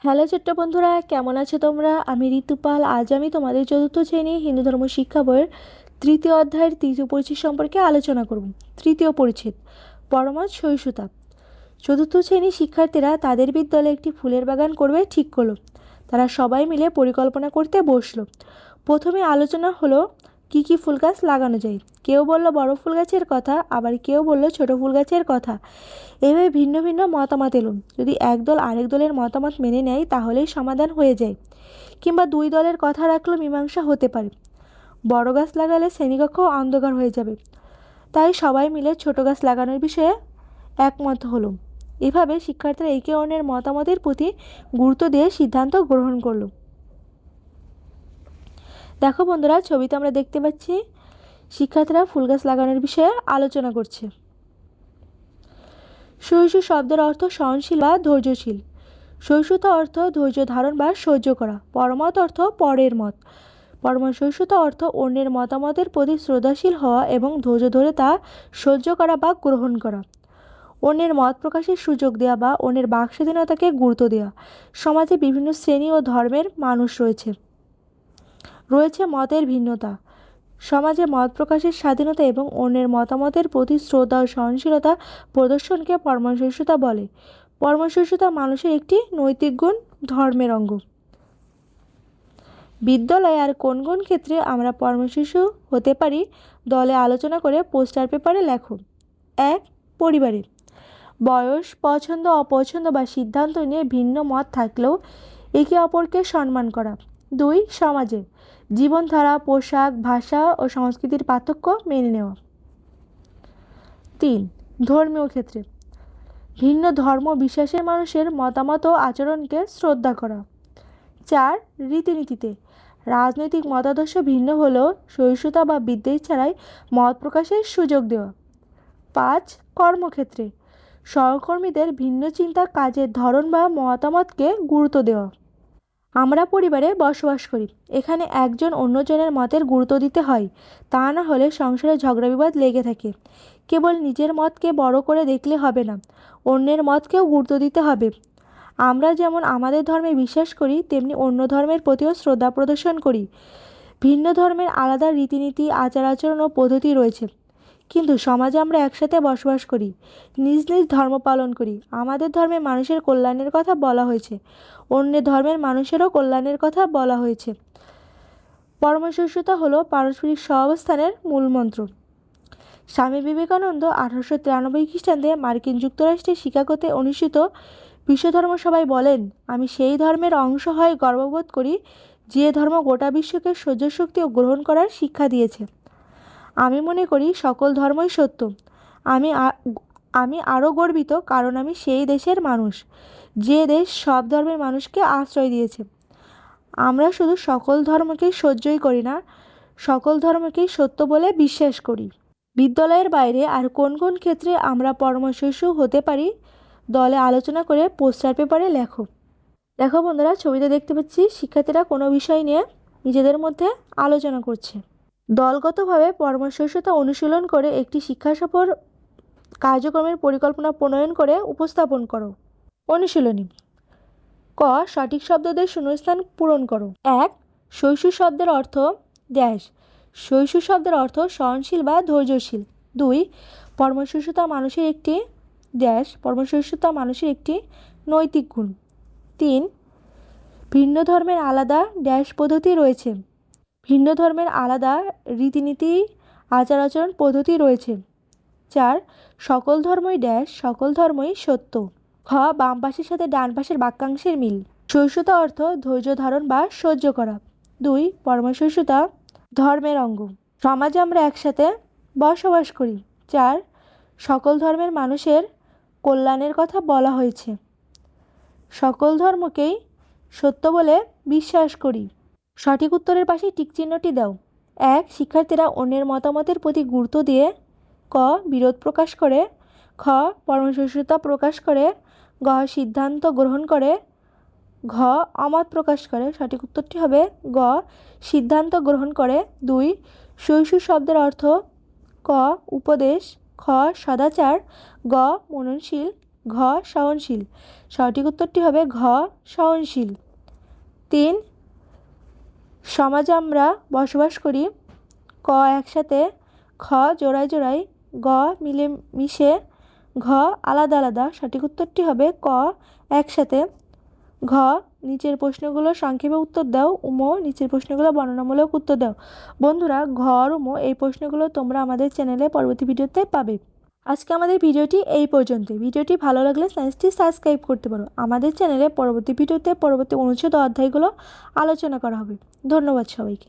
Hello ছোট্ট বন্ধুরা, কেমন আছো তোমরা? আমি ঋতুপাল। আজ আমি তোমাদের চতুর্থ শ্রেণী হিন্দু ধর্ম শিক্ষা বইয়ের তৃতীয় অধ্যায়ের তৃতীয় পরিচ্ছেদ সম্পর্কে আলোচনা করব। তৃতীয় পরিচ্ছেদ, পরমাদ সহিষ্ণুতা। চতুর্থ শ্রেণীর শিক্ষার্থীরা তাদের বিদ্যালয়ে একটি ফুলের বাগান করবে ঠিক করলো। তারা সবাই মিলে পরিকল্পনা করতে বসলো। প্রথমে আলোচনা হলো কি কি ফুল গাছ লাগানো যায়। কেউ বলল বড় ফুল গাছের কথা, আবার কেউ বলল ছোট ফুল গাছের কথা। এভাবে ভিন্ন ভিন্ন মতামত এলো। যদি এক দল আরেক দলের মতামত মেনে নেয় তাহলেই সমাধান হয়ে যায়, কিংবা দুই দলের কথা রাখলেও মীমাংসা হতে পারে। বড় গাছ লাগালে শ্রেণীকক্ষ অন্ধকার হয়ে যাবে, তাই সবাই মিলে ছোট গাছ লাগানোর বিষয়ে একমত হলো। এভাবে শিক্ষার্থীরা একে অন্যের মতামতের প্রতি গুরুত্ব দিয়ে সিদ্ধান্ত গ্রহণ করলো। দেখো বন্ধুরা, ছবিতে আমরা দেখতে পাচ্ছি শিক্ষার্থীরা ফুল গাছ লাগানোর বিষয়ে আলোচনা করছে। সহিষ্ণু শব্দের অর্থ সহনশীল বা ধৈর্যশীল। সহিষ্ণুতা অর্থ ধৈর্য ধারণ বা সহ্য করা। পরমত অর্থ পরের মত। সহিষ্ণুতা অর্থ অন্যের মতামতের প্রতি শ্রদ্ধাশীল হওয়া এবং ধৈর্য ধরে তা সহ্য করা বা গ্রহণ করা। অন্যের মত প্রকাশের সুযোগ দেওয়া বা অন্যের বাক স্বাধীনতাকে গুরুত্ব দেওয়া। সমাজে বিভিন্ন শ্রেণী ও ধর্মের মানুষ রয়েছে মতের ভিন্নতা। সমাজে মত প্রকাশের স্বাধীনতা এবং অন্যের মতামতের প্রতি শ্রদ্ধা ও সহনশীলতা প্রদর্শনকে পরমসহিষ্ণুতা বলে। পরমসহিষ্ণুতা মানুষের একটি নৈতিক গুণ, ধর্মের অঙ্গ। বিদ্যালয়ে আর কোন কোন ক্ষেত্রে আমরা পরমসহিষ্ণু হতে পারি দলে আলোচনা করে পোস্টার পেপারে লেখো। 1. পরিবারে বয়স, পছন্দ অপছন্দ বা সিদ্ধান্ত নিয়ে ভিন্ন মত থাকলেও একে অপরকে সম্মান করা। 2. সমাজে জীবনধারা, পোশাক, ভাষা ও সংস্কৃতির পার্থক্য মেনে নেওয়া। 3. ধর্মীয় ক্ষেত্রে ভিন্ন ধর্ম বিশ্বাসের মানুষের মতামত ও আচরণকে শ্রদ্ধা করা। 4. রীতিনীতিতে রাজনৈতিক মতাদর্শ ভিন্ন হলেও সহিষ্ণুতা বা বিদ্বেষ ছাড়াই মত প্রকাশের সুযোগ দেওয়া। 5. কর্মক্ষেত্রে সহকর্মীদের ভিন্ন চিন্তা, কাজের ধরন বা মতামতকে গুরুত্ব দেওয়া। আমরা পরিবারে বসবাস করি, এখানে একজন অন্যজনের মতের গুরুত্ব দিতে হয়, তা না হলে সংসারে ঝগড়া বিবাদ লেগে থাকে। কেবল নিজের মতকে বড় করে দেখলে হবে না, অন্যের মতকেও গুরুত্ব দিতে হবে। আমরা যেমন আমাদের ধর্মে বিশ্বাস করি, তেমনি অন্য ধর্মের প্রতিও শ্রদ্ধা প্রদর্শন করি। ভিন্ন ধর্মের আলাদা রীতিনীতি, আচার আচরণ ও পদ্ধতি রয়েছে, কিন্তু সমাজে আমরা একসাথে বসবাস করি, নিজ নিজ ধর্ম পালন করি। আমাদের ধর্মে মানুষের কল্যাণের কথা বলা হয়েছে, অন্য ধর্মের মানুষেরও কল্যাণের কথা বলা হয়েছে। পরমসহিষ্ণুতা হলো পারস্পরিক সহাবস্থানের মূল মন্ত্র। স্বামী বিবেকানন্দ 1893 খ্রিস্টাব্দে মার্কিন যুক্তরাষ্ট্রের শিকাগোতে অনুষ্ঠিত বিশ্বধর্ম সভায় বলেন, আমি সেই ধর্মের অংশ হয়ে গর্ববোধ করি যে ধর্ম গোটা বিশ্বকে সহ্য শক্তি ও গ্রহণ করার শিক্ষা দিয়েছে। আমি মনে করি সকল ধর্মই সত্য। আমি আরও গর্বিত কারণ আমি সেই দেশের মানুষ, যে দেশ সব ধর্মের মানুষকে আশ্রয় দিয়েছে। আমরা শুধু সকল ধর্মকেই সহ্যই করি না, সকল ধর্মকেই সত্য বলে বিশ্বাস করি। বিদ্যালয়ের বাইরে আর কোন কোন ক্ষেত্রে আমরা পরমসহিষ্ণু হতে পারি দলে আলোচনা করে পোস্টার পেপারে লেখো। দেখো বন্ধুরা, ছবিতে দেখতে পাচ্ছি শিক্ষার্থীরা কোনো বিষয় নিয়ে নিজেদের মধ্যে আলোচনা করছে। দলগতভাবে পরমসহিষ্ণুতা অনুশীলন করে একটি শিক্ষা সফর কার্যক্রমের পরিকল্পনা প্রণয়ন করে উপস্থাপন করো। অনুশীলনী: ক. সঠিক শব্দদের শূন্যস্থান পূরণ করো। 1. সহিষ্ণু শব্দের অর্থ ড্যাশ। সহিষ্ণু শব্দের অর্থ সহনশীল বা ধৈর্যশীল। 2. পরমসহিষ্ণুতা মানুষের একটি ড্যাশ। পরমসহিষ্ণুতা মানুষের একটি নৈতিক গুণ। 3. ভিন্ন ধর্মের আলাদা ড্যাশ পদ্ধতি রয়েছে। ভিন্ন ধর্মের আলাদা রীতিনীতি, আচার আচরণ পদ্ধতি রয়েছে। 4. সকল ধর্মই ড্যাশ, সকল ধর্মই সত্য। খ. বাম পাশের সাথে ডান পাশের বাক্যাংশের মিল। সহিষ্ণুতা অর্থ ধৈর্য ধারণ বা সহ্য করা। 2. পরমসহিষ্ণুতা ধর্মের অঙ্গ। সমাজে আমরা একসাথে বসবাস করি। 4. সকল ধর্মের মানুষের কল্যাণের কথা বলা হয়েছে। সকল ধর্মকেই সত্য বলে বিশ্বাস করি। সঠিক উত্তরের পাশে টিক চিহ্নটি দাও। 1. শিক্ষার্থীরা অন্যের মতামতের প্রতি গুরুত্ব দিয়ে ক. বিরোধ প্রকাশ করে, খ. পরমসহিষ্ণুতা প্রকাশ করে, গ. সিদ্ধান্ত গ্রহণ করে, ঘ. অমত প্রকাশ করে। সঠিক উত্তরটি হবে গ. সিদ্ধান্ত গ্রহণ করে। 2. সহিষ্ণু শব্দের অর্থ ক. উপদেশ, খ. সদাচার, গ. মননশীল, ঘ সহনশীল। সঠিক উত্তরটি হবে ঘ সহনশীল। 3 সমাজে আমরা বসবাস করি। ক একসাথে, খ জোড়ায় জোড়ায়, গ মিলেমিশে, ঘ আলাদা আলাদা। সঠিক উত্তরটি হবে ক একসাথে। ঘ নিচের প্রশ্নগুলো সংক্ষেপে উত্তর দাও। উম নিচের প্রশ্নগুলো বর্ণনামূলক উত্তর দাও। বন্ধুরা, ঘ আর উম এই প্রশ্নগুলো তোমরা আমাদের চ্যানেলে পরবর্তী ভিডিওতে পাবে। আজকে আমাদের ভিডিওটি এই পর্যন্তই। ভিডিওটি ভালো লাগলে চ্যানেলটি সাবস্ক্রাইব করতে পারো। আমাদের চ্যানেলে পরবর্তী ভিডিওতে পরবর্তী অনুচ্ছেদ ও অধ্যায়গুলো আলোচনা করা হবে। ধন্যবাদ সবাইকে।